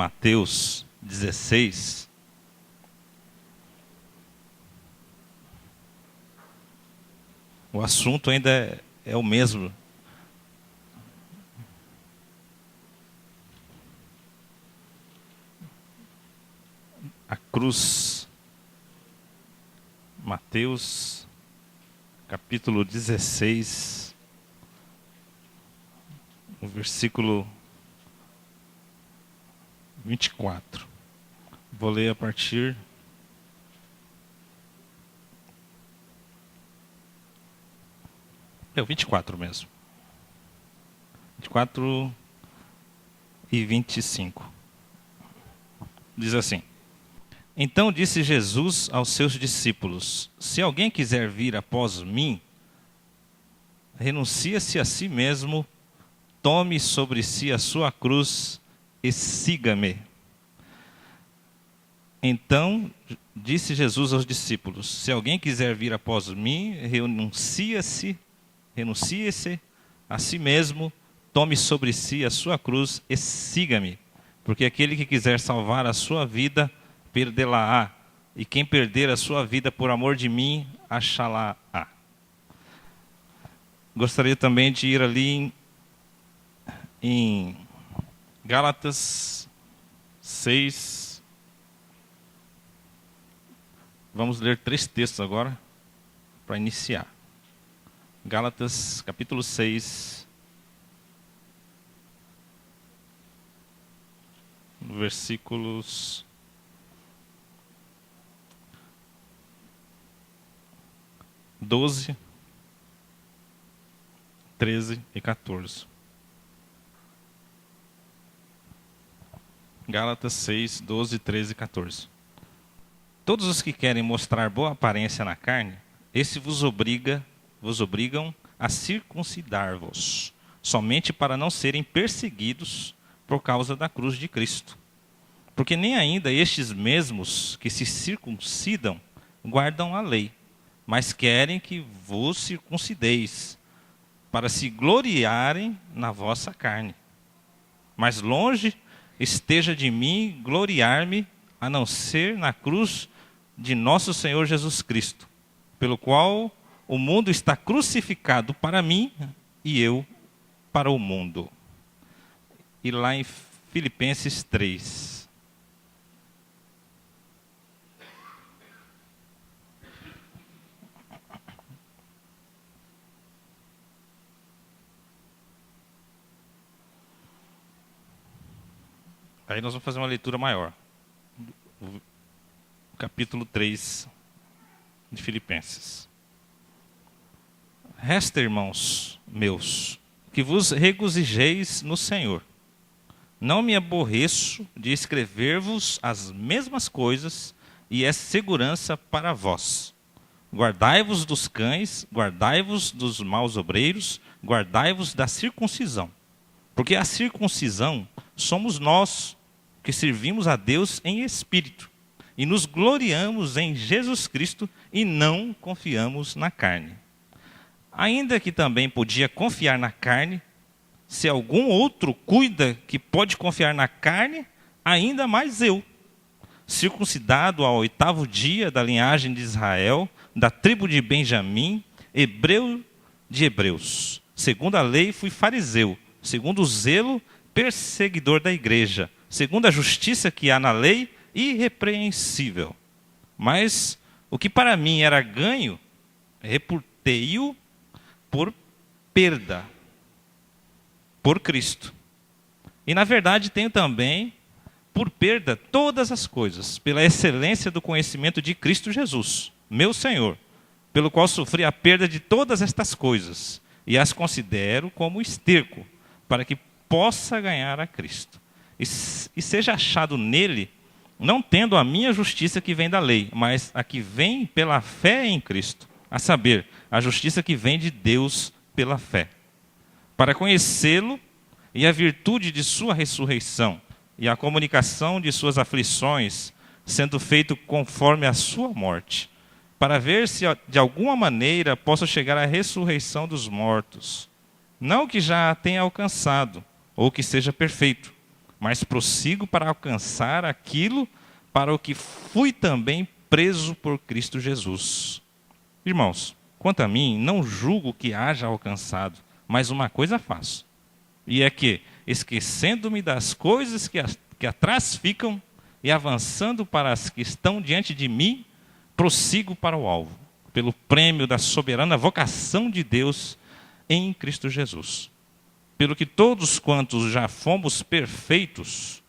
Mateus 16, o assunto ainda é o mesmo. A cruz. Mateus, capítulo 16, o versículo 24. Vou ler a partir o 24 mesmo. 24 e 25. Diz assim: Então disse Jesus aos seus discípulos: Se alguém quiser vir após mim, renuncie-se a si mesmo, tome sobre si a sua cruz e siga-me. Então disse Jesus aos discípulos: Se alguém quiser vir após mim, renuncie-se a si mesmo, tome sobre si a sua cruz e siga-me. Porque aquele que quiser salvar a sua vida, perdê-la-á, e quem perder a sua vida por amor de mim, achá-la-á. Gostaria também de ir ali em Gálatas 6. Vamos ler 3 textos agora, para iniciar. Gálatas, capítulo 6, versículos 12, 13 e 14. Gálatas 6, 12, 13 e 14. Todos os que querem mostrar boa aparência na carne, esse vos obrigam a circuncidar-vos, somente para não serem perseguidos por causa da cruz de Cristo. Porque nem ainda estes mesmos que se circuncidam guardam a lei, mas querem que vos circuncideis, para se gloriarem na vossa carne. Mas longe esteja de mim gloriar-me, a não ser na cruz de nosso Senhor Jesus Cristo, pelo qual o mundo está crucificado para mim e eu para o mundo. E lá em Filipenses 3. Aí nós vamos fazer uma leitura maior. O capítulo 3 de Filipenses. Resta, irmãos meus, que vos regozijeis no Senhor. Não me aborreço de escrever-vos as mesmas coisas, e é segurança para vós. Guardai-vos dos cães, guardai-vos dos maus obreiros, guardai-vos da circuncisão. Porque a circuncisão somos nós que servimos a Deus em espírito, e nos gloriamos em Jesus Cristo e não confiamos na carne. Ainda que também podia confiar na carne, se algum outro cuida que pode confiar na carne, ainda mais eu, circuncidado ao 8º dia da linhagem de Israel, da tribo de Benjamim, hebreu de hebreus. Segundo a lei fui fariseu, segundo o zelo, perseguidor da igreja, segundo a justiça que há na lei, irrepreensível. Mas o que para mim era ganho, reputei-o por perda, por Cristo. E na verdade tenho também por perda todas as coisas, pela excelência do conhecimento de Cristo Jesus, meu Senhor, pelo qual sofri a perda de todas estas coisas, e as considero como esterco, para que possa ganhar a Cristo. E seja achado nele, não tendo a minha justiça que vem da lei, mas a que vem pela fé em Cristo, a saber, a justiça que vem de Deus pela fé, para conhecê-lo e a virtude de sua ressurreição e a comunicação de suas aflições, sendo feito conforme a sua morte, para ver se de alguma maneira posso chegar à ressurreição dos mortos. Não que já a tenha alcançado, ou que seja perfeito, mas prossigo para alcançar aquilo para o que fui também preso por Cristo Jesus. Irmãos, quanto a mim, não julgo que haja alcançado, mas uma coisa faço, e é que, esquecendo-me das coisas que atrás ficam e avançando para as que estão diante de mim, prossigo para o alvo, pelo prêmio da soberana vocação de Deus em Cristo Jesus. Pelo que todos quantos já somos perfeitos,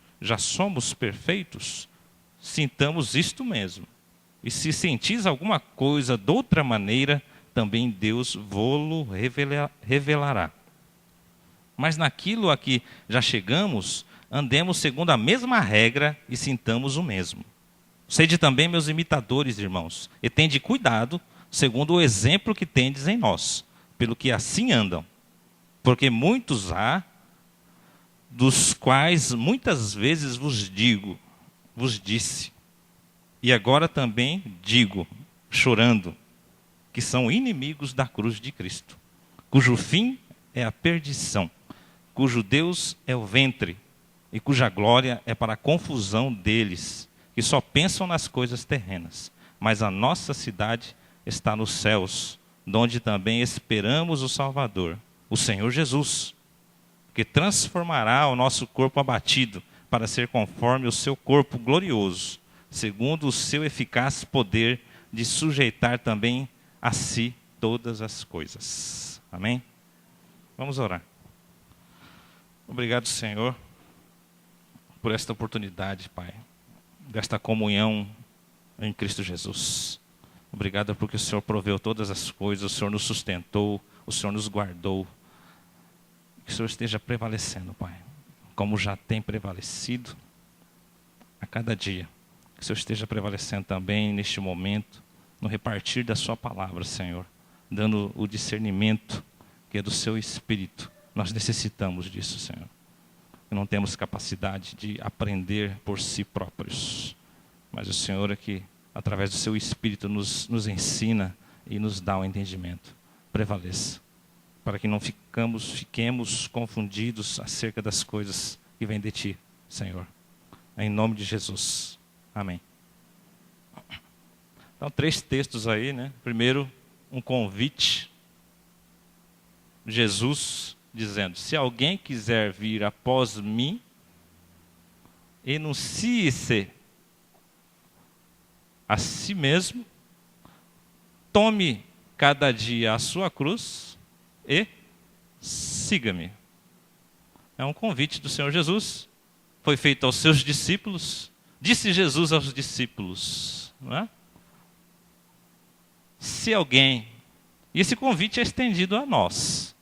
sintamos isto mesmo. E se sentis alguma coisa de outra maneira, também Deus vô-lo revelará. Mas naquilo a que já chegamos, andemos segundo a mesma regra e sintamos o mesmo. Sede também meus imitadores, irmãos, e tende cuidado, segundo o exemplo que tendes em nós, pelo que assim andam. Porque muitos há, dos quais muitas vezes vos disse, e agora também digo, chorando, que são inimigos da cruz de Cristo, cujo fim é a perdição, cujo Deus é o ventre, e cuja glória é para a confusão deles, que só pensam nas coisas terrenas. Mas a nossa cidade está nos céus, donde também esperamos o Salvador, o Senhor Jesus, que transformará o nosso corpo abatido para ser conforme o seu corpo glorioso, segundo o seu eficaz poder de sujeitar também a si todas as coisas. Amém? Vamos orar. Obrigado, Senhor, por esta oportunidade, Pai, desta comunhão em Cristo Jesus. Obrigado porque o Senhor proveu todas as coisas, o Senhor nos sustentou, o Senhor nos guardou. Que o Senhor esteja prevalecendo, Pai, como já tem prevalecido a cada dia. Que o Senhor esteja prevalecendo também neste momento, no repartir da sua palavra, Senhor, dando o discernimento que é do seu Espírito. Nós necessitamos disso, Senhor. Não temos capacidade de aprender por si próprios, mas o Senhor é que, através do seu Espírito, nos ensina e nos dá o entendimento. Prevaleça, para que não fiquemos confundidos acerca das coisas que vêm de Ti, Senhor. Em nome de Jesus. Amém. Então, 3 textos aí, né? Primeiro, um convite. Jesus dizendo, se alguém quiser vir após mim, enuncie-se a si mesmo, tome cada dia a sua cruz e siga-me. É um convite do Senhor Jesus, foi feito aos seus discípulos, disse Jesus aos discípulos, não é? Se alguém, e esse convite é estendido a nós,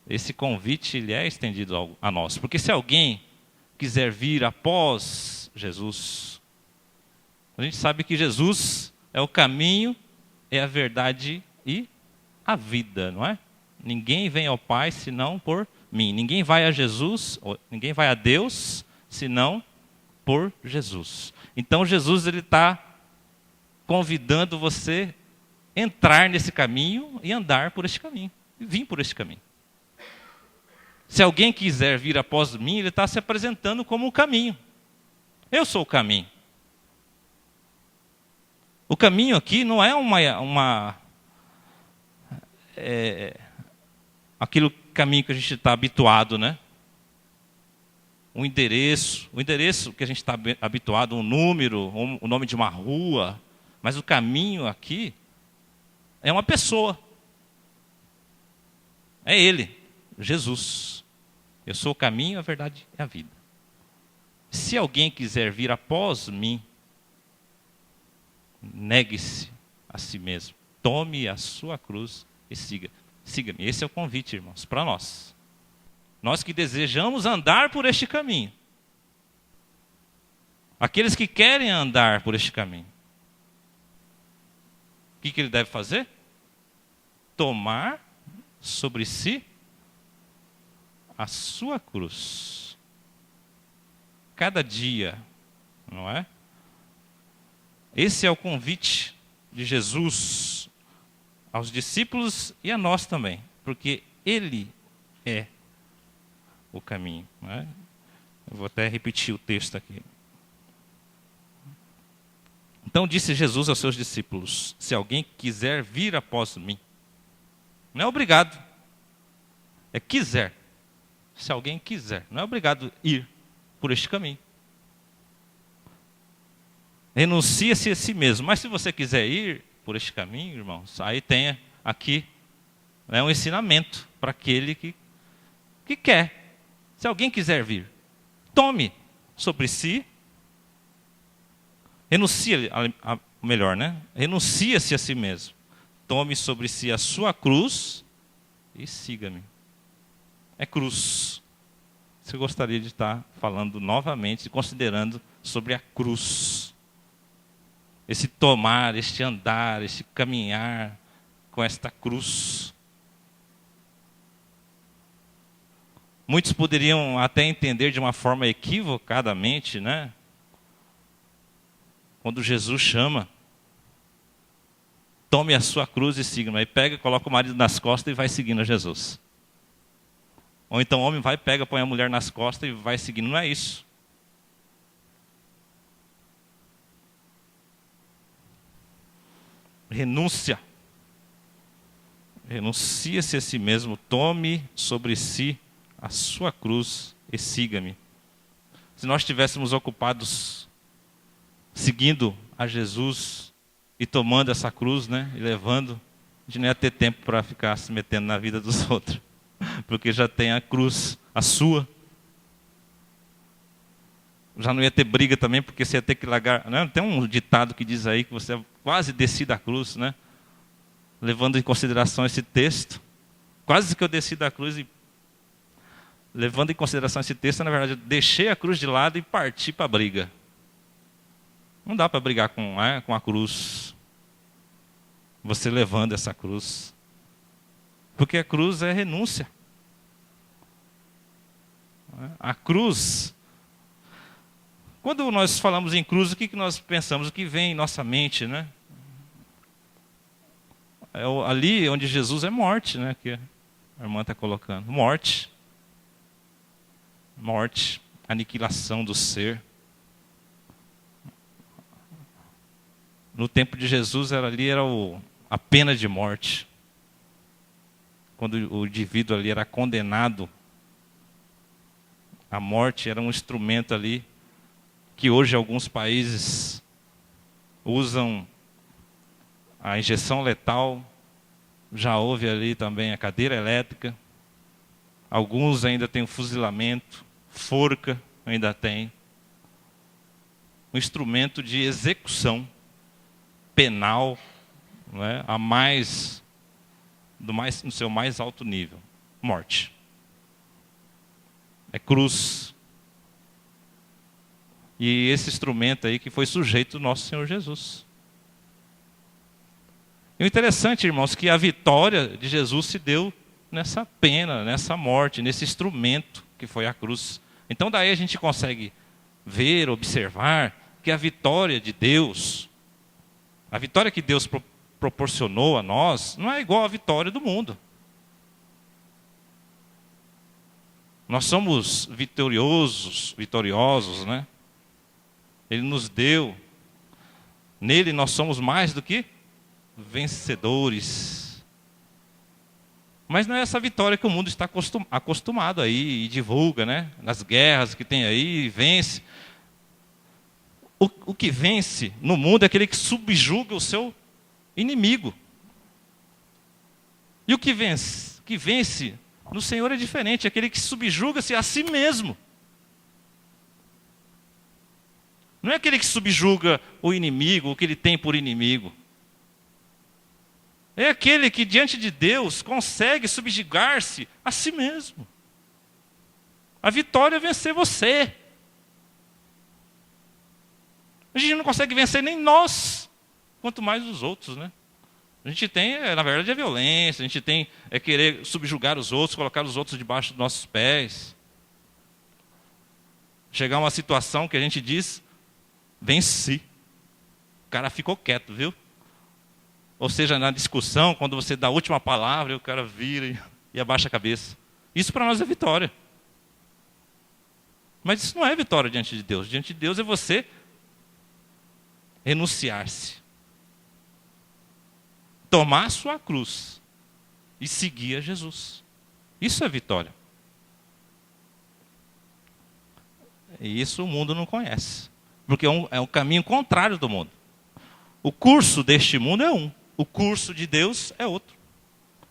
esse convite ele é estendido a nós, porque se alguém quiser vir após Jesus, a gente sabe que Jesus é o caminho, é a verdade e a vida, não é? Ninguém vem ao Pai senão por mim. Ninguém vai a Jesus, ninguém vai a Deus senão por Jesus. Então Jesus ele está convidando você a entrar nesse caminho e andar por este caminho, e vir por este caminho. Se alguém quiser vir após mim, ele está se apresentando como o caminho. Eu sou o caminho. O caminho aqui não é aquele caminho que a gente está habituado, né? O endereço que a gente está habituado, um número, o nome de uma rua. Mas o caminho aqui é uma pessoa. É Ele, Jesus. Eu sou o caminho, a verdade e a vida. Se alguém quiser vir após mim, negue-se a si mesmo. Tome a sua cruz e siga-me. Esse é o convite, irmãos, para nós. Nós que desejamos andar por este caminho. Aqueles que querem andar por este caminho. O que ele deve fazer? Tomar sobre si a sua cruz. Cada dia, não é? Esse é o convite de Jesus aos discípulos e a nós também, porque Ele é o caminho. Não é? Eu vou até repetir o texto aqui. Então disse Jesus aos seus discípulos: se alguém quiser vir após mim, não é obrigado, é quiser. Se alguém quiser, não é obrigado ir por este caminho. Renuncia-se a si mesmo. Mas se você quiser ir por este caminho, irmãos, aí tem aqui um ensinamento para aquele que quer. Se alguém quiser vir, tome sobre si, renuncia-se a si mesmo. Tome sobre si a sua cruz e siga-me. É cruz. Você gostaria de estar falando novamente, considerando sobre a cruz. Esse tomar, este andar, este caminhar com esta cruz. Muitos poderiam até entender de uma forma equivocadamente, né? Quando Jesus chama, tome a sua cruz e siga-me. Aí pega, coloca o marido nas costas e vai seguindo a Jesus. Ou então o homem vai, pega, põe a mulher nas costas e vai seguindo. Não é isso. Renúncia. Renuncia-se a si mesmo. Tome sobre si a sua cruz e siga-me. Se nós estivéssemos ocupados seguindo a Jesus e tomando essa cruz, né, e levando, a gente não ia ter tempo para ficar se metendo na vida dos outros. Porque já tem a cruz, a sua. Já não ia ter briga também, porque você ia ter que largar. Né? Tem um ditado que diz aí que você quase desci da cruz, né? Levando em consideração esse texto. Quase que eu desci da cruz e levando em consideração esse texto, na verdade, eu deixei a cruz de lado e parti para a briga. Não dá para brigar com a cruz. Você levando essa cruz. Porque a cruz é renúncia. A cruz... Quando nós falamos em cruz, o que nós pensamos? O que vem em nossa mente, né? É ali onde Jesus é morte, né? Que a irmã está colocando. Morte. Morte. Aniquilação do ser. No tempo de Jesus, era a pena de morte. Quando o indivíduo ali era condenado, a morte era um instrumento ali, que hoje alguns países usam a injeção letal, já houve ali também a cadeira elétrica, alguns ainda têm o fuzilamento, forca ainda tem. Um instrumento de execução penal, não é? No seu mais alto nível. Morte. É cruz. E esse instrumento aí que foi sujeito do nosso Senhor Jesus. E o interessante, irmãos, que a vitória de Jesus se deu nessa pena, nessa morte, nesse instrumento que foi a cruz. Então daí a gente consegue ver, observar que a vitória de Deus, a vitória que Deus proporcionou a nós, não é igual à vitória do mundo. Nós somos vitoriosos, né? Ele nos deu. Nele nós somos mais do que vencedores. Mas não é essa vitória que o mundo está acostumado aí e divulga, né? Nas guerras que tem aí, vence. O que vence no mundo é aquele que subjuga o seu inimigo. E o que vence no Senhor é diferente, é aquele que subjuga-se a si mesmo. Não é aquele que subjuga o inimigo, o que ele tem por inimigo. É aquele que diante de Deus consegue subjugar-se a si mesmo. A vitória é vencer você. A gente não consegue vencer nem nós, quanto mais os outros, né? A gente tem, na verdade, a violência, a gente tem querer subjugar os outros, colocar os outros debaixo dos nossos pés. Chegar a uma situação que a gente diz, venci. O cara ficou quieto, viu? Ou seja, na discussão, quando você dá a última palavra, o cara vira e abaixa a cabeça. Isso para nós é vitória. Mas isso não é vitória diante de Deus. Diante de Deus é você renunciar-se, tomar a sua cruz e seguir a Jesus. Isso é vitória. E isso o mundo não conhece, porque é um caminho contrário do mundo. O curso deste mundo é um, o curso de Deus é outro.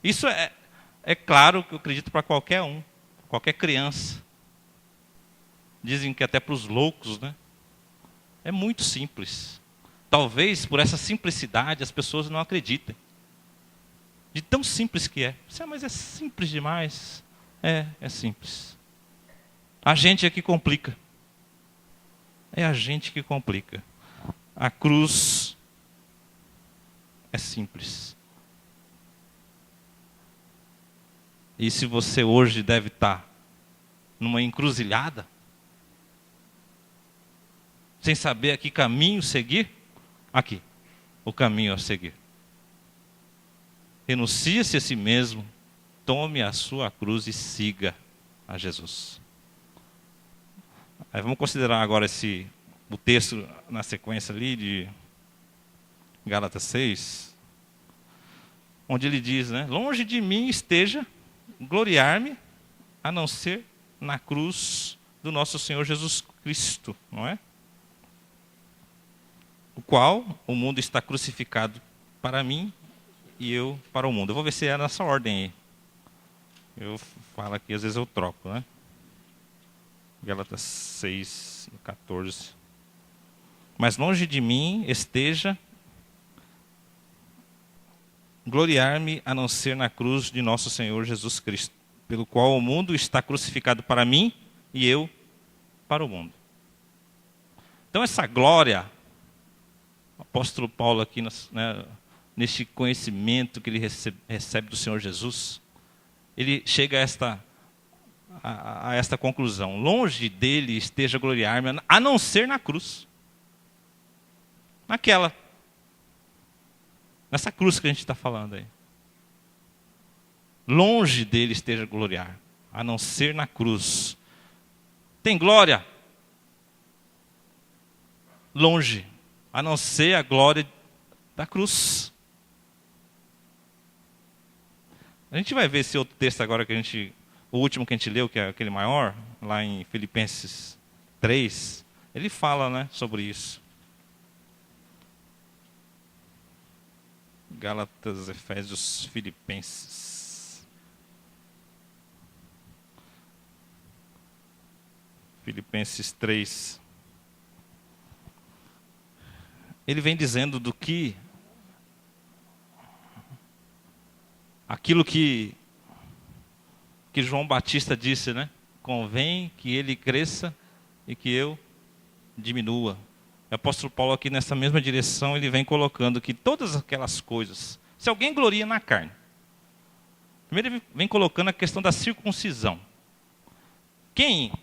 Isso é claro que eu acredito para qualquer um, qualquer criança. Dizem que até para os loucos, né? É muito simples. Talvez por essa simplicidade as pessoas não acreditem. De tão simples que é. Mas é simples demais. É simples. A gente é que complica. É a gente que complica. A cruz é simples. E se você hoje deve estar numa encruzilhada, sem saber a que caminho seguir, aqui, o caminho a seguir. Renuncie-se a si mesmo, tome a sua cruz e siga a Jesus. Aí vamos considerar agora o texto na sequência ali de Gálatas 6, onde ele diz, né? Longe de mim esteja gloriar-me, a não ser na cruz do nosso Senhor Jesus Cristo, não é? O qual o mundo está crucificado para mim e eu para o mundo. Eu vou ver se é nessa ordem aí. Eu falo aqui, às vezes eu troco, né? Gálatas 6, 14. Mas longe de mim esteja gloriar-me a não ser na cruz de nosso Senhor Jesus Cristo, pelo qual o mundo está crucificado para mim e eu para o mundo. Então essa glória, o apóstolo Paulo aqui, né, neste conhecimento que ele recebe do Senhor Jesus, ele chega a esta conclusão: longe dele esteja gloriar-me, a não ser na cruz. Nessa cruz que a gente está falando aí. Longe dele esteja gloriar, a não ser na cruz. Tem glória? Longe, a não ser a glória da cruz. A gente vai ver esse outro texto agora o último que a gente leu, que é aquele maior, lá em Filipenses 3, ele fala, né, sobre isso. Gálatas, Efésios, Filipenses. Filipenses 3. Ele vem dizendo do que aquilo que João Batista disse, né? Convém que ele cresça e que eu diminua. O apóstolo Paulo aqui nessa mesma direção, ele vem colocando que todas aquelas coisas, se alguém gloria na carne, primeiro ele vem colocando a questão da circuncisão. Quem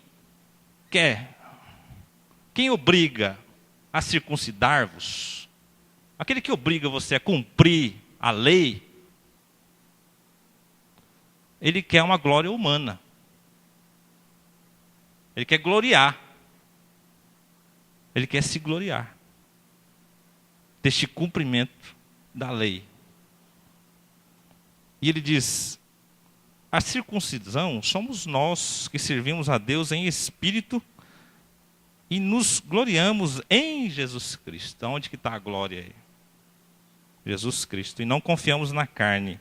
obriga a circuncidar-vos, aquele que obriga você a cumprir a lei, ele quer uma glória humana. Ele quer gloriar. Ele quer se gloriar deste cumprimento da lei. E ele diz: a circuncisão somos nós que servimos a Deus em espírito e nos gloriamos em Jesus Cristo. Onde que está a glória aí? Jesus Cristo. E não confiamos na carne.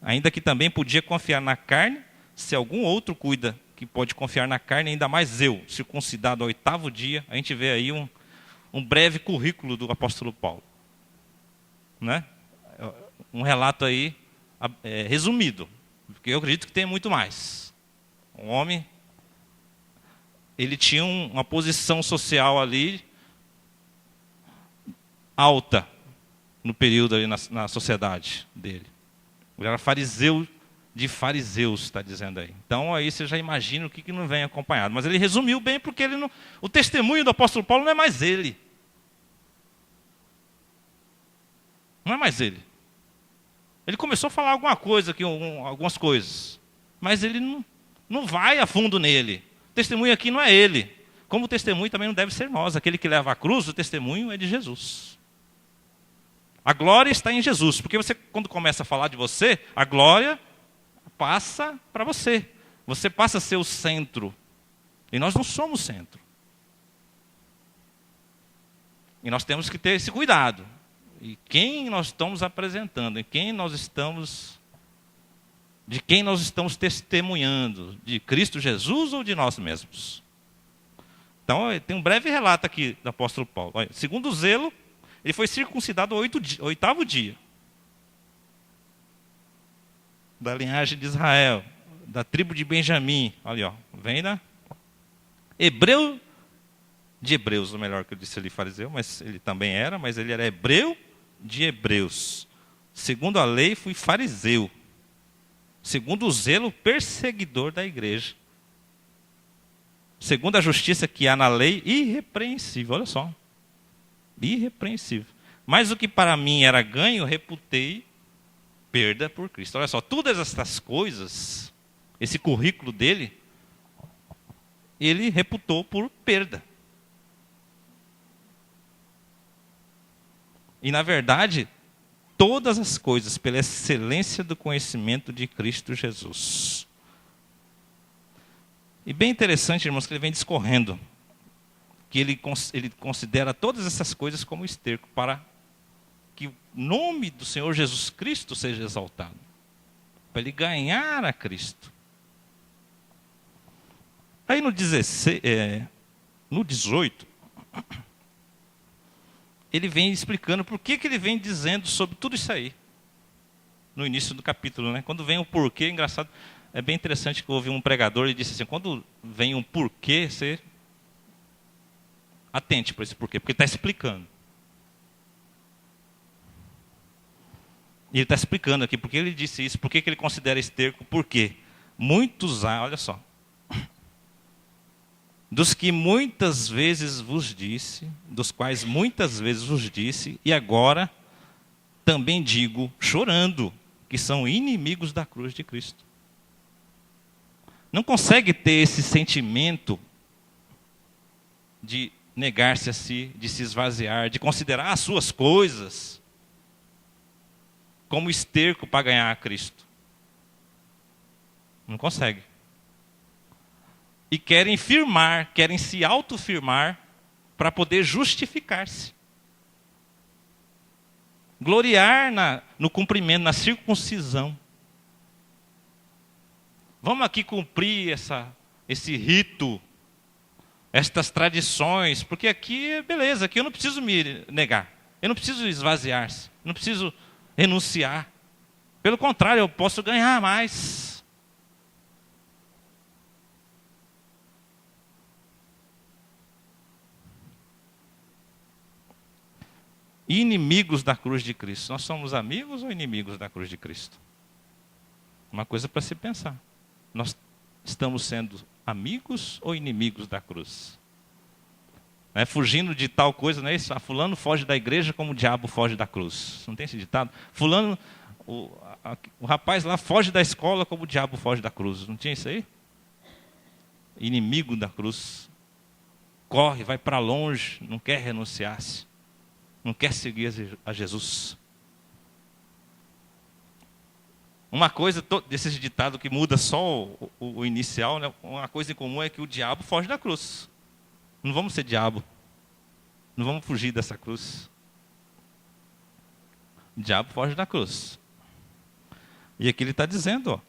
Ainda que também podia confiar na carne, se algum outro cuida que pode confiar na carne, ainda mais eu, circuncidado ao 8º dia. A gente vê aí um breve currículo do apóstolo Paulo, né? Um relato aí resumido, porque eu acredito que tem muito mais. O homem, ele tinha uma posição social ali alta no período ali na sociedade dele. Ele era fariseu de fariseus, está dizendo aí. Então aí você já imagina o que não vem acompanhado. Mas ele resumiu bem, porque o testemunho do apóstolo Paulo não é mais ele. Não é mais ele. Ele começou a falar alguma coisa aqui, algumas coisas. Mas ele não vai a fundo nele. testemunho aqui não é ele. Como o testemunho também não deve ser nós. Aquele que leva a cruz, o testemunho é de Jesus. A glória está em Jesus. Porque você, quando começa a falar de você, a glória passa para você. Você passa a ser o centro. E nós não somos centro. E nós temos que ter esse cuidado. E quem nós estamos apresentando, de quem nós estamos testemunhando, de Cristo Jesus ou de nós mesmos? Então, tem um breve relato aqui do apóstolo Paulo. Olha, segundo o zelo, ele foi circuncidado ao 8º dia. Da linhagem de Israel, da tribo de Benjamim. Olha, ó, vem da hebreu de hebreus, ou melhor que eu disse ali, fariseu, mas ele também era, mas ele era hebreu de hebreus. Segundo a lei, fui fariseu. Segundo o zelo, perseguidor da igreja. Segundo a justiça que há na lei, irrepreensível. Olha só. Irrepreensível. Mas o que para mim era ganho, reputei perda por Cristo. Olha só, todas essas coisas, esse currículo dele, ele reputou por perda. E, na verdade, todas as coisas pela excelência do conhecimento de Cristo Jesus. E bem interessante, irmãos, que ele vem discorrendo, que ele considera todas essas coisas como esterco, para que o nome do Senhor Jesus Cristo seja exaltado, para ele ganhar a Cristo. Aí no 18... ele vem explicando por que ele vem dizendo sobre tudo isso aí. No início do capítulo, né? Quando vem o porquê, engraçado, é bem interessante que eu ouvi um pregador e disse assim, quando vem um porquê, você atente para esse porquê, porque ele está explicando. E ele está explicando aqui por que ele disse isso, por que ele considera esterco, por quê? Muitos há, olha só, dos que muitas vezes vos disse, dos quais muitas vezes vos disse, e agora também digo, chorando, que são inimigos da cruz de Cristo. Não consegue ter esse sentimento de negar-se a si, de se esvaziar, de considerar as suas coisas como esterco para ganhar a Cristo. Não consegue. E querem se autofirmar para poder justificar-se. Gloriar no cumprimento, na circuncisão. Vamos aqui cumprir esse rito, estas tradições, porque aqui, beleza, aqui eu não preciso me negar, eu não preciso esvaziar-se, eu não preciso renunciar. Pelo contrário, eu posso ganhar mais. Inimigos da cruz de Cristo. Nós somos amigos ou inimigos da cruz de Cristo? Uma coisa para se pensar. Nós estamos sendo amigos ou inimigos da cruz? Fugindo de tal coisa, não é isso? Fulano foge da igreja como o diabo foge da cruz. Não tem esse ditado? Fulano, o rapaz lá foge da escola como o diabo foge da cruz. Não tinha isso aí? Inimigo da cruz. Corre, vai para longe, não quer renunciar-se. Não quer seguir a Jesus. Uma coisa desse ditado que muda só o inicial, né? Uma coisa em comum é que o diabo foge da cruz. Não vamos ser diabo. Não vamos fugir dessa cruz. O diabo foge da cruz. E aqui ele está dizendo, ó,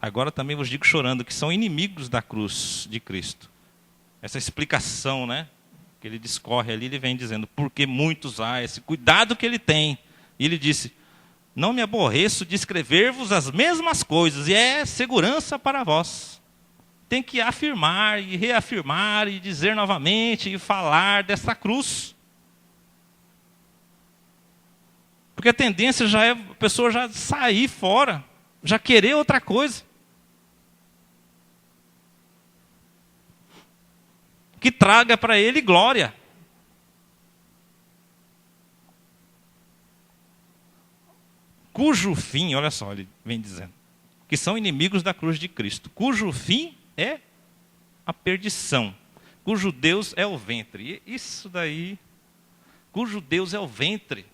agora também vos digo chorando, que são inimigos da cruz de Cristo. Essa explicação, né? Que ele discorre ali, ele vem dizendo, porque muitos há, esse cuidado que ele tem. E ele disse, não me aborreço de escrever-vos as mesmas coisas, e é segurança para vós. Tem que afirmar e reafirmar e dizer novamente e falar dessa cruz. Porque a tendência já é a pessoa já sair fora, já querer outra coisa. Que traga para ele glória. Cujo fim, olha só, ele vem dizendo, que são inimigos da cruz de Cristo, cujo fim é a perdição, cujo Deus é o ventre. E isso daí, cujo Deus é o ventre.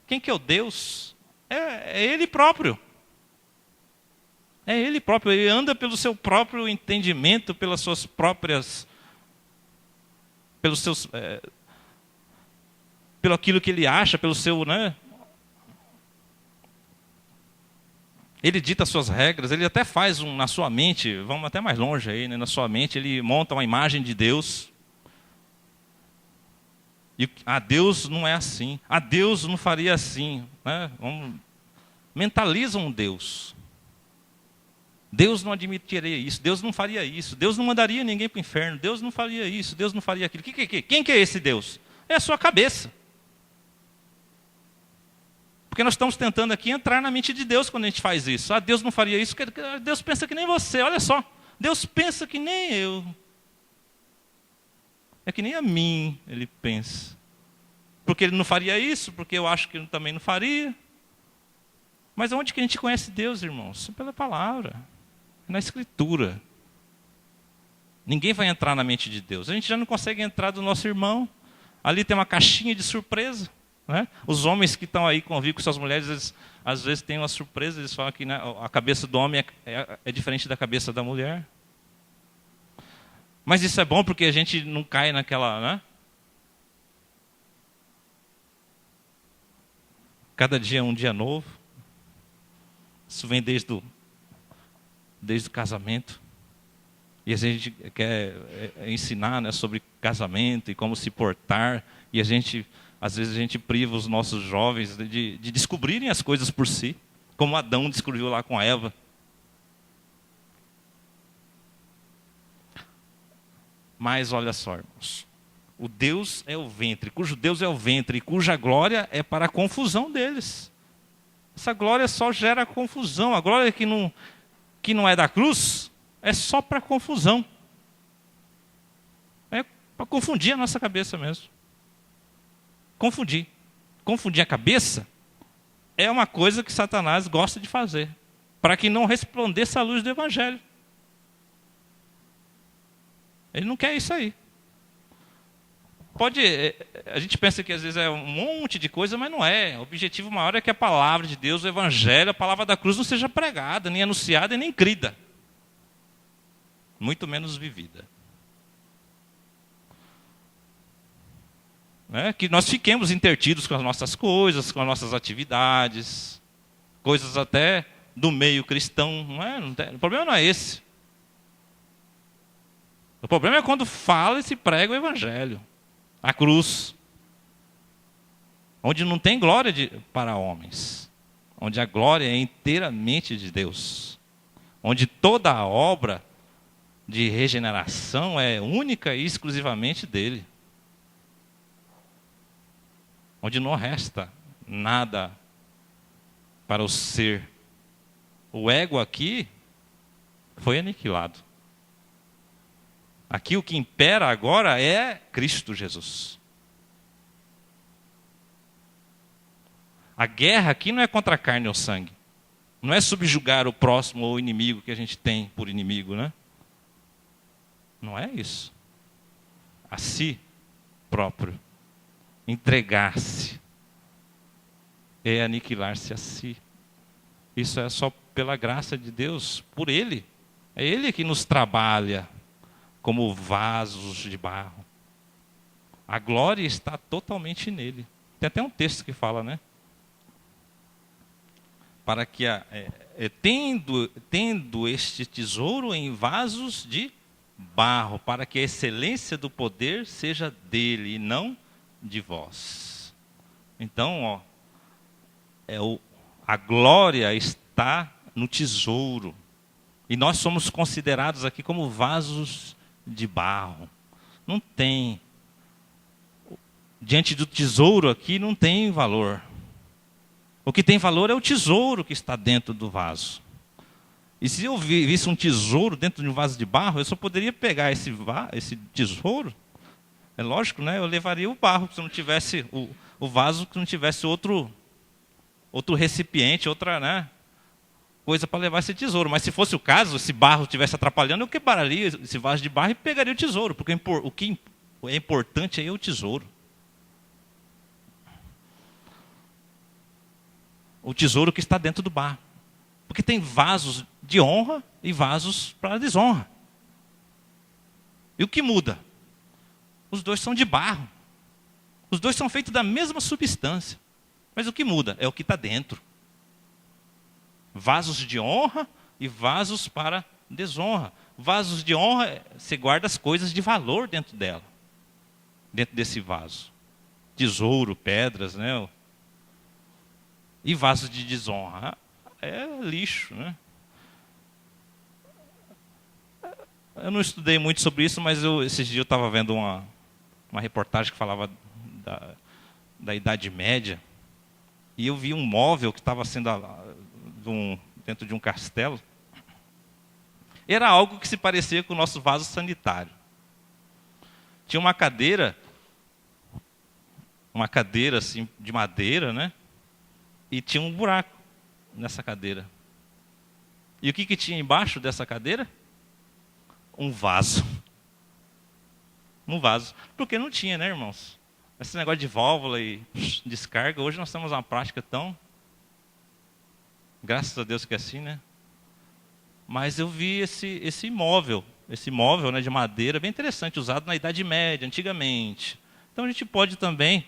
Quem que é o Deus? É Ele próprio. É Ele próprio. Ele anda pelo seu próprio entendimento, pelas suas próprias, pelos seus, pelo aquilo que ele acha, pelo seu, né? Ele dita as suas regras, ele até faz na sua mente, vamos até mais longe aí, né? Na sua mente ele monta uma imagem de Deus. E Deus não é assim. Deus não faria assim. Né? Mentaliza um Deus. Deus não admitiria isso. Deus não faria isso. Deus não mandaria ninguém para o inferno. Deus não faria isso. Deus não faria aquilo. Quem que é esse Deus? É a sua cabeça. Porque nós estamos tentando aqui entrar na mente de Deus quando a gente faz isso. Deus não faria isso. Deus pensa que nem você. Olha só. Deus pensa que nem eu. É que nem a mim ele pensa. Porque ele não faria isso, porque eu acho que ele também não faria. Mas onde que a gente conhece Deus, irmãos? Pela palavra, na Escritura. Ninguém vai entrar na mente de Deus. A gente já não consegue entrar do nosso irmão. Ali tem uma caixinha de surpresa. Né? Os homens que estão aí convivem com suas mulheres, eles, às vezes têm uma surpresa. Eles falam que, né, a cabeça do homem é diferente da cabeça da mulher. Mas isso é bom porque a gente não cai naquela, né? Cada dia é um dia novo. Isso vem desde o casamento. E a gente quer ensinar, né, sobre casamento e como se portar. E às vezes a gente priva os nossos jovens de descobrirem as coisas por si. Como Adão descobriu lá com Eva. Mas olha só, irmãos, o Deus é o ventre, cujo Deus é o ventre, e cuja glória é para a confusão deles. Essa glória só gera confusão. A glória que não é da cruz é só para confusão. É para confundir a nossa cabeça mesmo. Confundir. Confundir a cabeça é uma coisa que Satanás gosta de fazer, para que não resplandeça a luz do Evangelho. Ele não quer isso aí. A gente pensa que às vezes é um monte de coisa, mas não é. O objetivo maior é que a palavra de Deus, o Evangelho, a palavra da cruz não seja pregada, nem anunciada e nem crida. Muito menos vivida. Que nós fiquemos intertidos com as nossas coisas, com as nossas atividades, coisas até do meio cristão. O problema não é esse. O problema é quando fala e se prega o Evangelho, a cruz, onde não tem glória para homens, onde a glória é inteiramente de Deus, onde toda a obra de regeneração é única e exclusivamente dele, onde não resta nada para o ser. O ego aqui foi aniquilado. Aqui o que impera agora é Cristo Jesus. A guerra aqui não é contra a carne ou sangue. Não é subjugar o próximo ou o inimigo que a gente tem por inimigo, né? Não é isso. A si próprio. Entregar-se. É aniquilar-se a si. Isso é só pela graça de Deus, por Ele. É Ele que nos trabalha como vasos de barro. A glória está totalmente nele. Tem até um texto que fala, né? Para que, tendo este tesouro em vasos de barro, para que a excelência do poder seja dele e não de vós. Então, a glória está no tesouro. E nós somos considerados aqui como vasos de barro. Não tem. Diante do tesouro aqui não tem valor. O que tem valor é o tesouro que está dentro do vaso. E se eu visse um tesouro dentro de um vaso de barro, eu só poderia pegar esse tesouro. É lógico, né? Eu levaria o barro, se não tivesse o vaso, que não tivesse outro recipiente, outra, né? coisa para levar esse tesouro. Mas se fosse o caso, se barro estivesse atrapalhando, eu quebraria esse vaso de barro e pegaria o tesouro. Porque o que é importante aí é o tesouro. O tesouro que está dentro do barro. Porque tem vasos de honra e vasos para desonra. E o que muda? Os dois são de barro. Os dois são feitos da mesma substância. Mas o que muda é o que está dentro. Vasos de honra e vasos para desonra. Vasos de honra, você guarda as coisas de valor dentro dela. Dentro desse vaso. Tesouro, pedras, né? E vasos de desonra. É lixo, né? Eu não estudei muito sobre isso, mas esses dias eu estava vendo uma reportagem que falava da Idade Média. E eu vi um móvel que estava sendo dentro de um castelo. Era algo que se parecia com o nosso vaso sanitário. Tinha uma cadeira assim, de madeira, né? E tinha um buraco nessa cadeira. E o que tinha embaixo dessa cadeira? Um vaso. Um vaso. Porque não tinha, né, irmãos? Esse negócio de válvula e descarga, hoje nós temos uma prática tão... Graças a Deus que é assim, né? Mas eu vi esse móvel, né, de madeira, bem interessante, usado na Idade Média, antigamente. Então a gente pode também,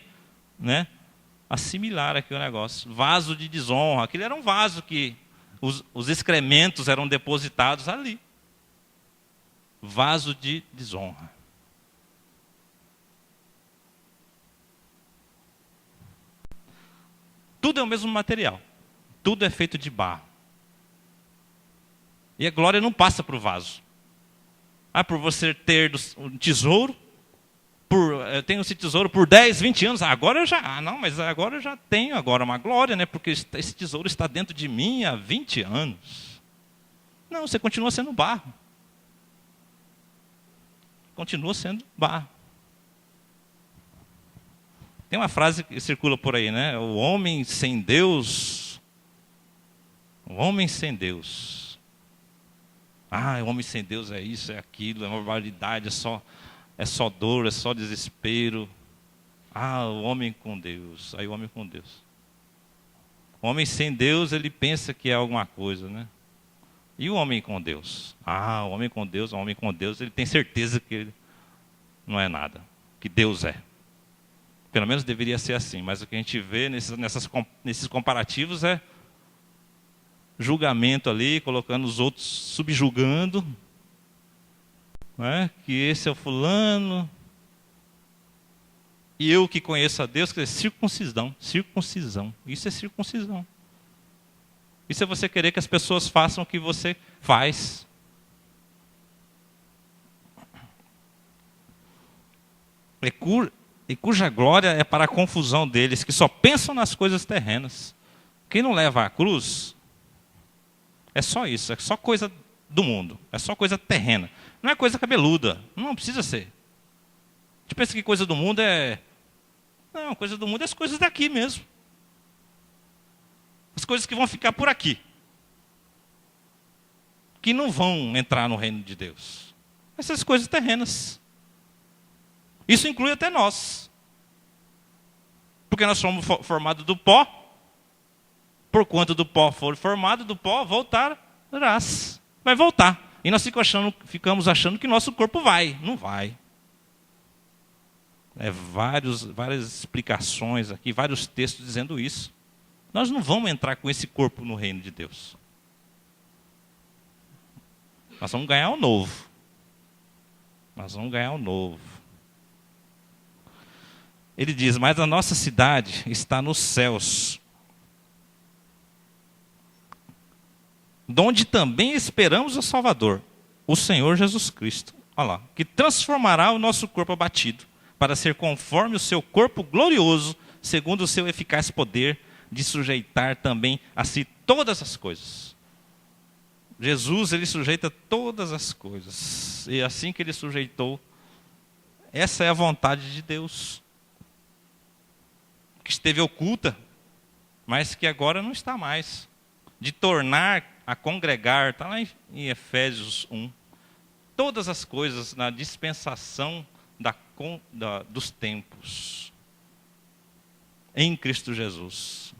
né, assimilar aqui o negócio. Vaso de desonra. Aquele era um vaso que os excrementos eram depositados ali. Vaso de desonra. Tudo é o mesmo material. Tudo é feito de barro. E a glória não passa para o vaso. Por você ter um tesouro, eu tenho esse tesouro por 10, 20 anos, agora eu já... mas agora eu já tenho uma glória, né? Porque esse tesouro está dentro de mim há 20 anos. Não, você continua sendo barro. Continua sendo barro. Tem uma frase que circula por aí, né? O homem sem Deus. O homem sem Deus. O homem sem Deus é isso, é aquilo, é uma barbaridade, é só dor, é só desespero. O homem com Deus. Aí o homem com Deus. O homem sem Deus, ele pensa que é alguma coisa, né? E o homem com Deus? O homem com Deus, ele tem certeza que ele não é nada. Que Deus é. Pelo menos deveria ser assim. Mas o que a gente vê nesses comparativos é julgamento ali, colocando os outros, subjugando. Né? Que esse é o fulano. E eu que conheço a Deus, que é circuncisão. Isso é circuncisão. Isso é você querer que as pessoas façam o que você faz. E cuja glória é para a confusão deles, que só pensam nas coisas terrenas. Quem não leva a cruz, é só isso, é só coisa do mundo, é só coisa terrena. Não é coisa cabeluda, não precisa ser. A gente pensa que coisa do mundo é... Não, coisa do mundo é as coisas daqui mesmo. As coisas que vão ficar por aqui. Que não vão entrar no reino de Deus. Essas coisas terrenas. Isso inclui até nós. Porque nós somos formados do pó. Porquanto do pó for formado, do pó voltarás. Vai voltar. E nós ficamos achando que nosso corpo vai. Não vai. Várias explicações aqui, vários textos dizendo isso. Nós não vamos entrar com esse corpo no reino de Deus. Nós vamos ganhar o novo. Ele diz, mas a nossa cidade está nos céus, donde também esperamos o Salvador, o Senhor Jesus Cristo. Olha lá, que transformará o nosso corpo abatido, para ser conforme o seu corpo glorioso, segundo o seu eficaz poder, de sujeitar também a si todas as coisas. Jesus, ele sujeita todas as coisas. E assim que ele sujeitou, essa é a vontade de Deus. Que esteve oculta, mas que agora não está mais. De tornar a congregar, está lá em Efésios 1. Todas as coisas na dispensação dos tempos. Em Cristo Jesus.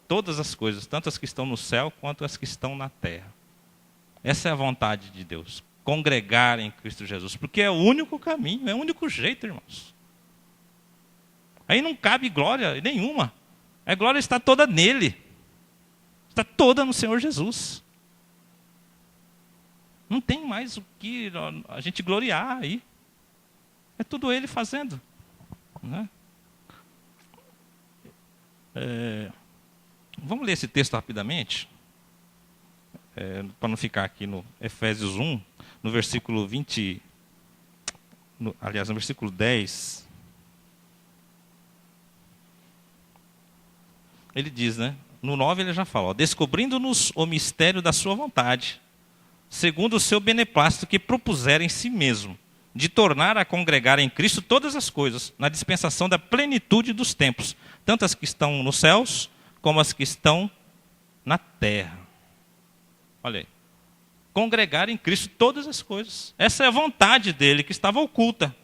Todas as coisas, tanto as que estão no céu quanto as que estão na terra. Essa é a vontade de Deus. Congregar em Cristo Jesus. Porque é o único caminho, é o único jeito, irmãos. Aí não cabe glória nenhuma. A glória está toda nele. Está toda no Senhor Jesus. Não tem mais o que a gente gloriar aí. É tudo Ele fazendo. Né? Vamos ler esse texto rapidamente. Para não ficar aqui no Efésios 1, no versículo 20. No versículo 10. Ele diz, né? No 9 ele já fala, descobrindo-nos o mistério da sua vontade, segundo o seu beneplácito que propusera em si mesmo, de tornar a congregar em Cristo todas as coisas, na dispensação da plenitude dos tempos, tanto as que estão nos céus, como as que estão na terra. Olha aí. Congregar em Cristo todas as coisas. Essa é a vontade dele que estava oculta.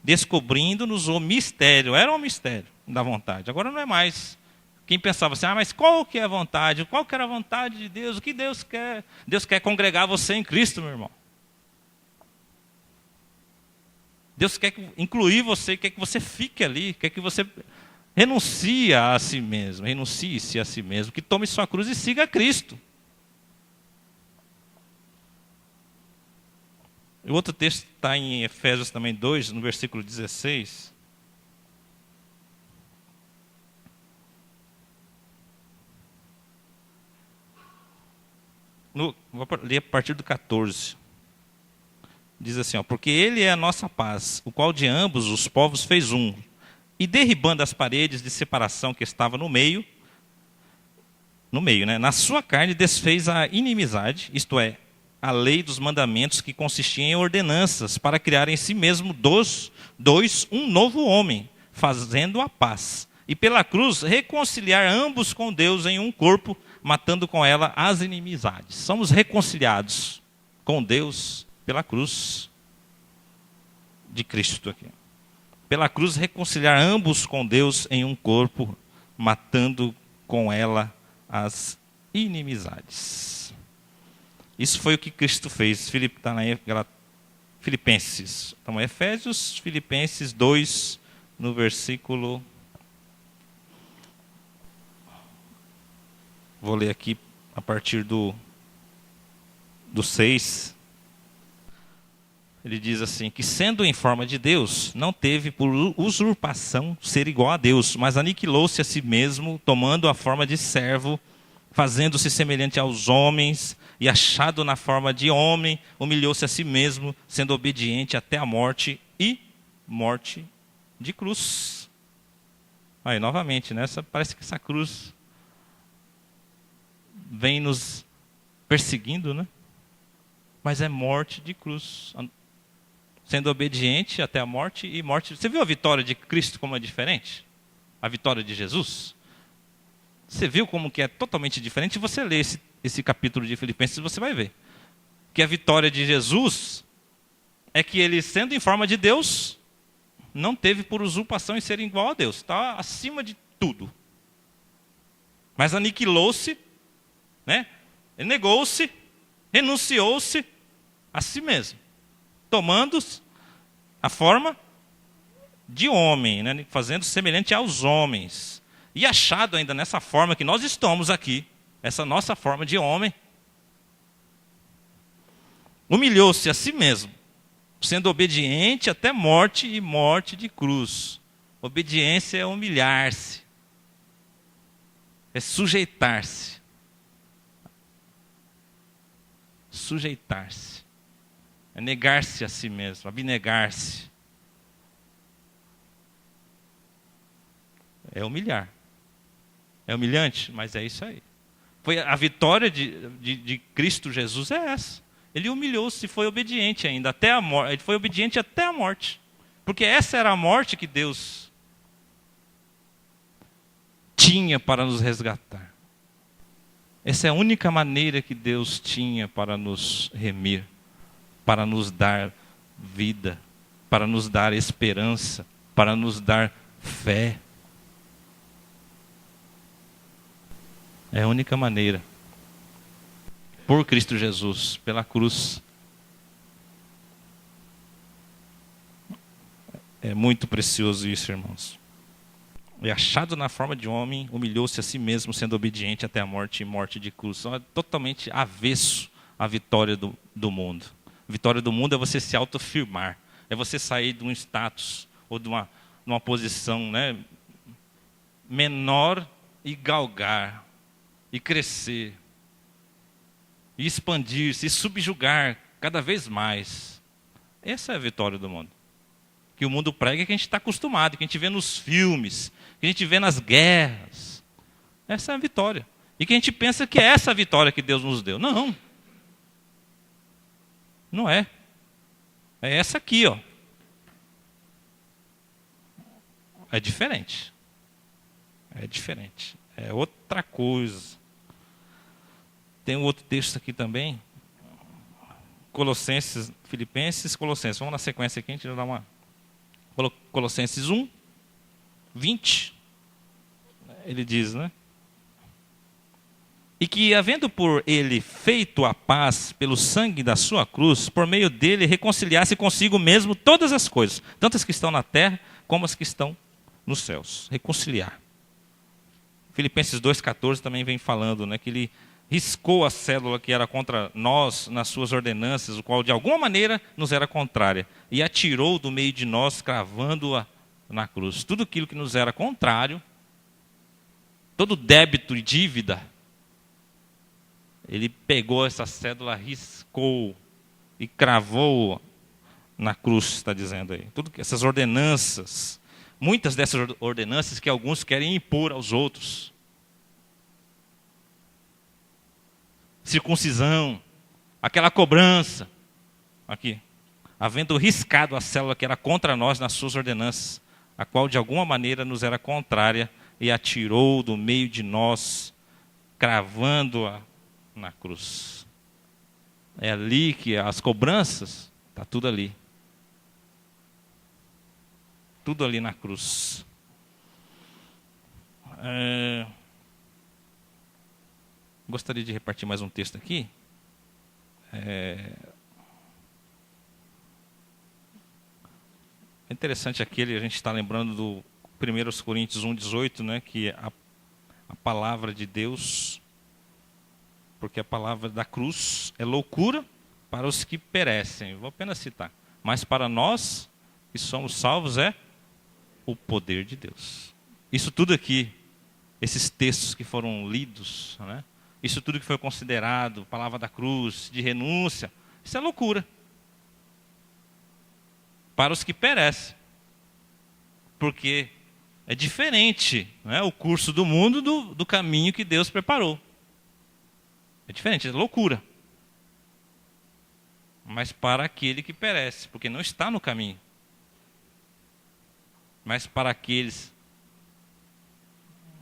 Descobrindo-nos o mistério. Era um mistério da vontade. Agora não é mais. Quem pensava assim, mas qual que é a vontade? Qual que era a vontade de Deus? O que Deus quer? Deus quer congregar você em Cristo, meu irmão. Deus quer incluir você, quer que você fique ali, quer que você renuncie a si mesmo, renuncie-se a si mesmo, que tome sua cruz e siga a Cristo. O outro texto está em Efésios também 2, no versículo 16. Vou ler a partir do 14. Diz assim, porque Ele é a nossa paz, o qual de ambos os povos fez um, e derribando as paredes de separação que estava no meio, né, na sua carne desfez a inimizade, isto é, a lei dos mandamentos que consistia em ordenanças, para criar em si mesmo dois um novo homem, fazendo a paz, e pela cruz reconciliar ambos com Deus em um corpo, matando com ela as inimizades. Somos reconciliados com Deus pela cruz de Cristo aqui. Pela cruz reconciliar ambos com Deus em um corpo, matando com ela as inimizades. Isso foi o que Cristo fez. Está na Filipenses. Então, Efésios, Filipenses 2, no versículo... Vou ler aqui a partir do 6. Ele diz assim, que sendo em forma de Deus, não teve por usurpação ser igual a Deus, mas aniquilou-se a si mesmo, tomando a forma de servo, fazendo-se semelhante aos homens, e achado na forma de homem, humilhou-se a si mesmo, sendo obediente até a morte, e morte de cruz. Aí, novamente, né? Parece que essa cruz vem nos perseguindo, né? Mas é morte de cruz. Sendo obediente até a morte e morte. Você viu a vitória de Cristo como é diferente? A vitória de Jesus? Você viu como que é totalmente diferente? Você lê esse capítulo de Filipenses, você vai ver. Que a vitória de Jesus é que ele, sendo em forma de Deus, não teve por usurpação em ser igual a Deus. Está acima de tudo. Mas aniquilou-se, né? Ele negou-se, renunciou-se a si mesmo, tomando a forma de homem, né? Fazendo semelhante aos homens, e achado ainda nessa forma que nós estamos aqui, essa nossa forma de homem, humilhou-se a si mesmo, sendo obediente até morte e morte de cruz. Obediência é humilhar-se, é sujeitar-se. Sujeitar-se. É negar-se a si mesmo, abnegar-se. É humilhar. É humilhante, mas é isso aí. Foi a vitória de Cristo Jesus é essa. Ele humilhou-se e foi obediente ainda, até a morte. Ele foi obediente até a morte. Porque essa era a morte que Deus tinha para nos resgatar. Essa é a única maneira que Deus tinha para nos remir, para nos dar vida, para nos dar esperança, para nos dar fé. É a única maneira. Por Cristo Jesus, pela cruz. É muito precioso isso, irmãos. E achado na forma de homem, humilhou-se a si mesmo, sendo obediente até a morte e morte de cruz. É totalmente avesso à vitória do mundo. A vitória do mundo é você se autoafirmar. É você sair de um status ou de uma posição, né, menor e galgar, e crescer, e expandir-se, e subjugar cada vez mais. Essa é a vitória do mundo. Que o mundo prega, que a gente está acostumado, que a gente vê nos filmes, que a gente vê nas guerras. Essa é a vitória. E que a gente pensa que é essa a vitória que Deus nos deu. Não. Não é. É essa aqui, ó. É diferente. É diferente. É outra coisa. Tem um outro texto aqui também. Colossenses, Filipenses, Colossenses. Vamos na sequência aqui, a gente vai dar uma... Colossenses 1, 20. Ele diz, né? E que, havendo por ele feito a paz pelo sangue da sua cruz, por meio dele reconciliasse consigo mesmo todas as coisas, tanto as que estão na terra como as que estão nos céus. Reconciliar. Filipenses 2,14 também vem falando, né, que ele riscou a cédula que era contra nós nas suas ordenanças, o qual de alguma maneira nos era contrária, e atirou do meio de nós, cravando-a na cruz. Tudo aquilo que nos era contrário, todo débito e dívida, ele pegou essa cédula, riscou e cravou na cruz, está dizendo aí. Tudo essas ordenanças, muitas dessas ordenanças que alguns querem impor aos outros. Circuncisão, aquela cobrança, aqui, havendo riscado a célula que era contra nós nas suas ordenanças, a qual de alguma maneira nos era contrária, e atirou do meio de nós, cravando-a na cruz. É ali que as cobranças, está tudo ali. Tudo ali na cruz. Gostaria de repartir mais um texto aqui. É interessante aquele, a gente está lembrando do 1 Coríntios 1,18, né, que a palavra de Deus, porque a palavra da cruz é loucura para os que perecem. Vou apenas citar. Mas para nós que somos salvos é o poder de Deus. Isso tudo aqui, esses textos que foram lidos, né? Isso tudo que foi considerado, palavra da cruz, de renúncia, isso é loucura. Para os que perecem. Porque é diferente, né, o curso do mundo do caminho que Deus preparou. É diferente, é loucura. Mas para aquele que perece, porque não está no caminho. Mas para aqueles,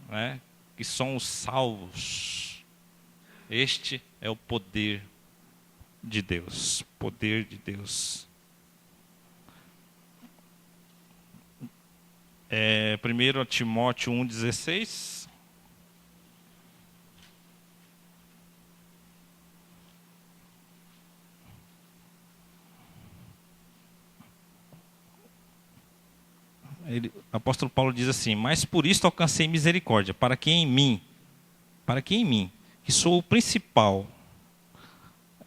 né, que são os salvos, este é o poder de Deus. Poder de Deus. 1 Timóteo 1,16. O apóstolo Paulo diz assim: mas por isto alcancei misericórdia, para que em mim, que sou o principal.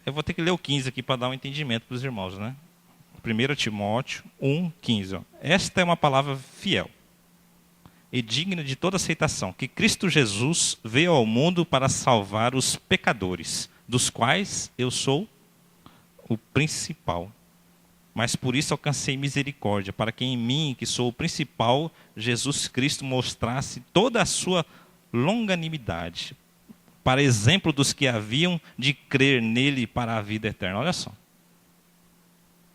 Eu vou ter que ler o 15 aqui para dar um entendimento para os irmãos, né? 1 Timóteo 1,15. Esta é uma palavra fiel e digna de toda aceitação, que Cristo Jesus veio ao mundo para salvar os pecadores, dos quais eu sou o principal. Mas por isso alcancei misericórdia, para que em mim, que sou o principal, Jesus Cristo mostrasse toda a sua longanimidade, para exemplo dos que haviam de crer nele para a vida eterna. Olha só.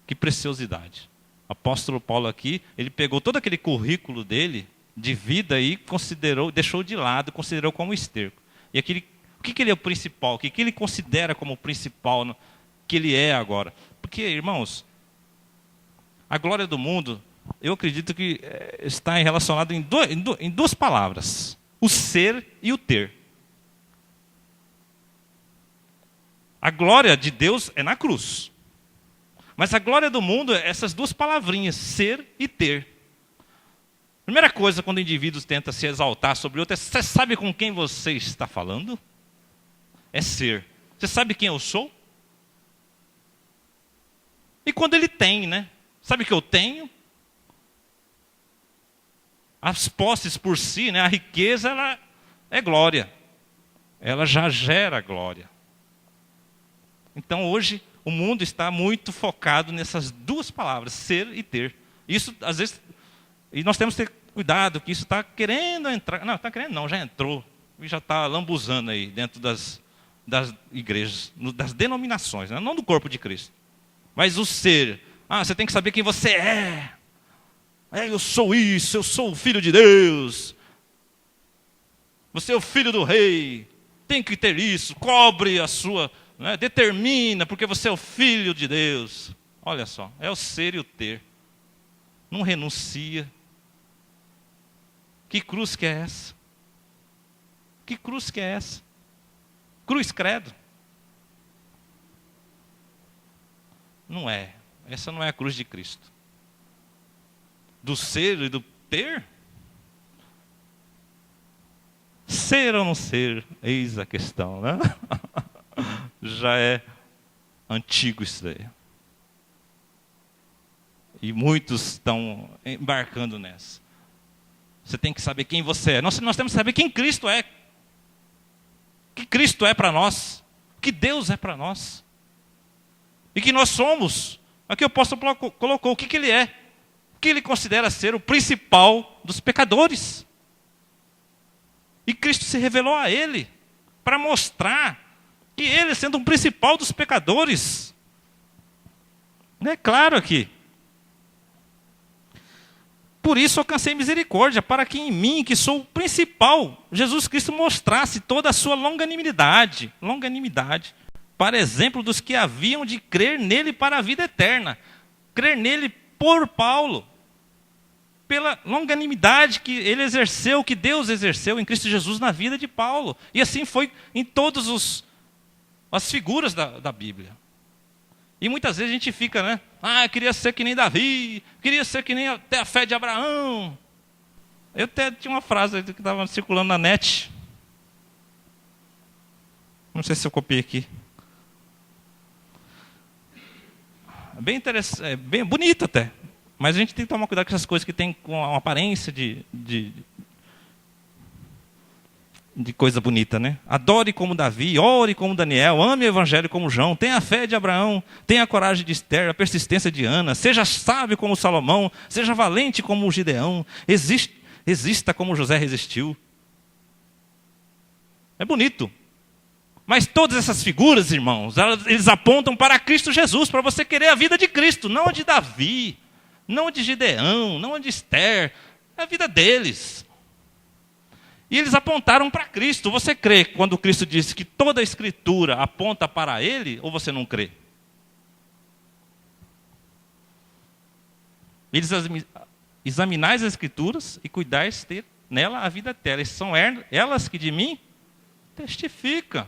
Que preciosidade. O apóstolo Paulo aqui, ele pegou todo aquele currículo dele, de vida, e considerou, deixou de lado, considerou como esterco. E aquele que ele é o principal? O que ele considera como o principal que ele é agora? Porque, irmãos, a glória do mundo, eu acredito que está relacionado em duas palavras: o ser e o ter. A glória de Deus é na cruz. Mas a glória do mundo é essas duas palavrinhas, ser e ter. Primeira coisa, quando o indivíduo tenta se exaltar sobre outro, você sabe com quem você está falando? É ser. Você sabe quem eu sou? E quando ele tem, né? Sabe o que eu tenho? As posses por si, né? A riqueza, ela é glória. Ela já gera glória. Então hoje o mundo está muito focado nessas duas palavras, ser e ter. Isso às vezes, e nós temos que ter cuidado, que isso está querendo entrar. Não, está querendo não, já entrou. E já está lambuzando aí dentro das igrejas, das denominações, né? Não do corpo de Cristo. Mas o ser. Você tem que saber quem você é. Eu sou isso, eu sou o filho de Deus. Você é o filho do rei. Tem que ter isso, cobre a sua... determina, porque você é o filho de Deus. Olha só, é o ser e o ter. Não renuncia. Que cruz que é essa? Que cruz que é essa? Cruz credo? Não é. Essa não é a cruz de Cristo. Do ser e do ter? Ser ou não ser? Eis a questão, né? Já é antigo isso daí. E muitos estão embarcando nessa. Você tem que saber quem você é. Nós temos que saber quem Cristo é. O que Cristo é para nós. O que Deus é para nós. E que nós somos. Aqui o apóstolo colocou o que ele é. O que ele considera ser o principal dos pecadores. E Cristo se revelou a ele para mostrar que ele, sendo um principal dos pecadores, é claro aqui. Por isso alcancei misericórdia, para que em mim, que sou o principal, Jesus Cristo mostrasse toda a sua longanimidade, para exemplo dos que haviam de crer nele para a vida eterna. Crer nele por Paulo, pela longanimidade que ele exerceu, que Deus exerceu em Cristo Jesus na vida de Paulo. E assim foi em todas as figuras da Bíblia. E muitas vezes a gente fica, né? Eu queria ser que nem Davi, queria ser que nem até a fé de Abraão. Eu até tinha uma frase que estava circulando na net. Não sei se eu copiei aqui. É bem interessante, é bem bonito até. Mas a gente tem que tomar cuidado com essas coisas que tem com uma aparência de coisa bonita, né? Adore como Davi, ore como Daniel, ame o evangelho como João, tenha a fé de Abraão, tenha a coragem de Esther, a persistência de Ana, seja sábio como Salomão, seja valente como Gideão, exista como José resistiu. É bonito. Mas todas essas figuras, irmãos, eles apontam para Cristo Jesus, para você querer a vida de Cristo, não a de Davi, não a de Gideão, não a de Esther, é a vida deles. E eles apontaram para Cristo. Você crê quando Cristo disse que toda a Escritura aponta para Ele, ou você não crê? Eles examinais as Escrituras e cuidais ter nela a vida eterna. São elas que de mim testificam.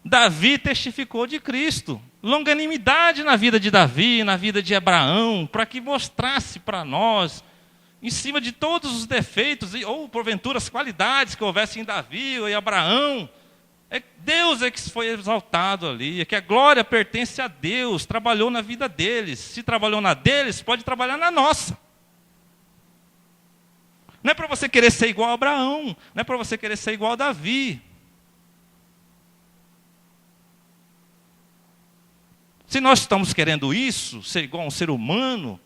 Davi testificou de Cristo. Longanimidade na vida de Davi, na vida de Abraão, para que mostrasse para nós, em cima de todos os defeitos, ou porventura as qualidades que houvesse em Davi ou em Abraão, Deus é que foi exaltado ali, é que a glória pertence a Deus, trabalhou na vida deles. Se trabalhou na deles, pode trabalhar na nossa. Não é para você querer ser igual a Abraão, não é para você querer ser igual a Davi. Se nós estamos querendo isso, ser igual a um ser humano,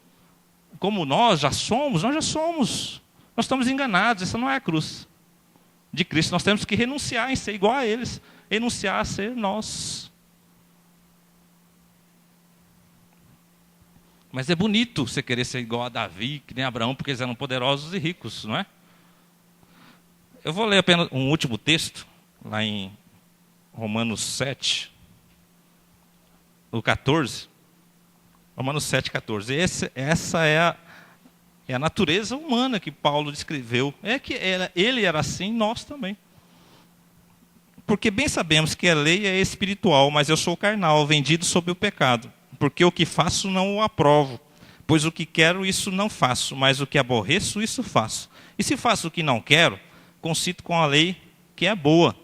como nós já somos, nós estamos enganados. Essa não é a cruz de Cristo. Nós temos que renunciar em ser igual a eles, renunciar a ser nós. Mas é bonito você querer ser igual a Davi, que nem Abraão, porque eles eram poderosos e ricos, não é? Eu vou ler apenas um último texto, lá em Romanos 7, o 14. Romanos 7, 14. Essa é a natureza humana que Paulo descreveu. É que ele era assim, nós também. Porque bem sabemos que a lei é espiritual, mas eu sou carnal, vendido sob o pecado. Porque o que faço não o aprovo. Pois o que quero, isso não faço, mas o que aborreço, isso faço. E se faço o que não quero, concito com a lei que é boa.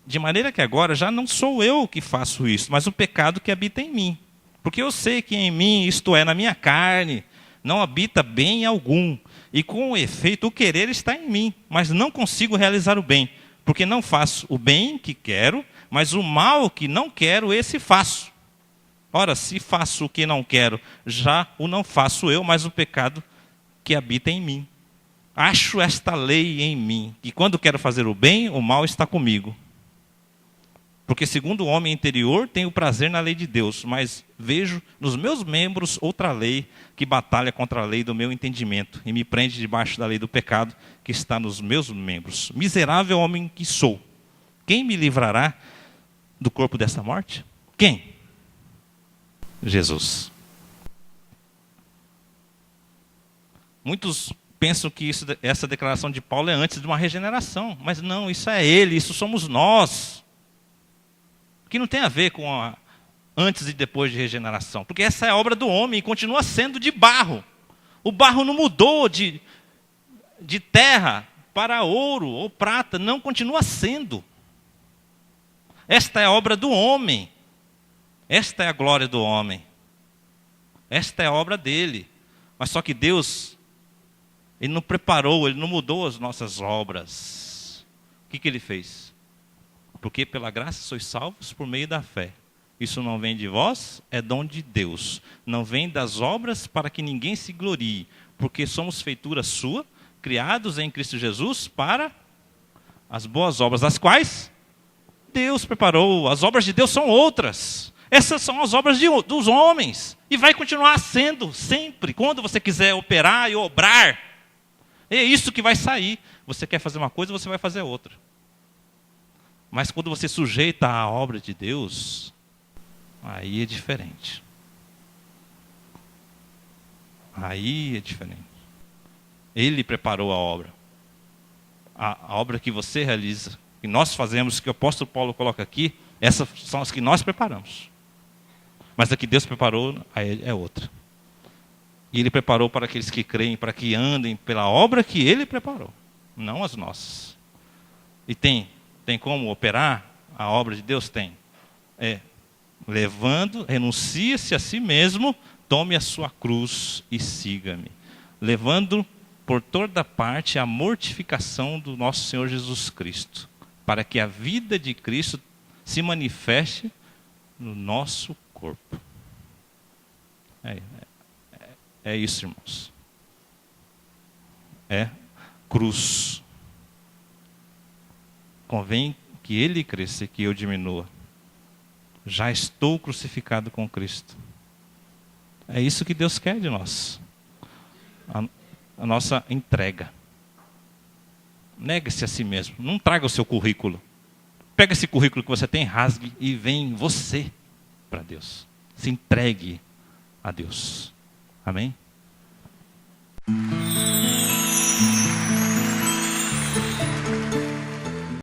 De maneira que agora já não sou eu que faço isso, mas o pecado que habita em mim. Porque eu sei que em mim, isto é, na minha carne, não habita bem algum. E com efeito, o querer está em mim, mas não consigo realizar o bem. Porque não faço o bem que quero, mas o mal que não quero, esse faço. Ora, se faço o que não quero, já o não faço eu, mas o pecado que habita em mim. Acho esta lei em mim, que quando quero fazer o bem, o mal está comigo. Porque segundo o homem interior, tenho prazer na lei de Deus, mas vejo nos meus membros outra lei que batalha contra a lei do meu entendimento e me prende debaixo da lei do pecado que está nos meus membros. Miserável homem que sou, quem me livrará do corpo desta morte? Quem? Jesus. Muitos pensam que essa declaração de Paulo é antes de uma regeneração, mas não, isso é ele, isso somos nós. Que não tem a ver com antes e depois de regeneração, porque essa é a obra do homem e continua sendo de barro. O barro não mudou de terra para ouro ou prata, não, continua sendo. Esta é a obra do homem. Esta é a glória do homem. Esta é a obra dele. Mas só que Deus, Ele não preparou, Ele não mudou as nossas obras. O que Ele fez? Porque pela graça sois salvos por meio da fé. Isso não vem de vós, é dom de Deus. Não vem das obras para que ninguém se glorie. Porque somos feitura sua, criados em Cristo Jesus para as boas obras, das quais Deus preparou. As obras de Deus são outras. Essas são as obras dos homens. E vai continuar sendo sempre. Quando você quiser operar e obrar, é isso que vai sair. Você quer fazer uma coisa, você vai fazer outra. Mas quando você sujeita a obra de Deus, aí é diferente. Aí é diferente. Ele preparou a obra. A obra que você realiza, que nós fazemos, que o apóstolo Paulo coloca aqui, essas são as que nós preparamos. Mas a que Deus preparou, aí é outra. E Ele preparou para aqueles que creem, para que andem pela obra que Ele preparou, não as nossas. E tem como operar a obra de Deus? Tem. Levando, renuncie-se a si mesmo, tome a sua cruz e siga-me. Levando por toda parte a mortificação do nosso Senhor Jesus Cristo, para que a vida de Cristo se manifeste no nosso corpo. É isso, irmãos. É cruz. Convém que Ele cresça e que eu diminua. Já estou crucificado com Cristo. É isso que Deus quer de nós. A nossa entrega. Negue-se a si mesmo. Não traga o seu currículo. Pega esse currículo que você tem, rasgue e vem você para Deus. Se entregue a Deus. Amém?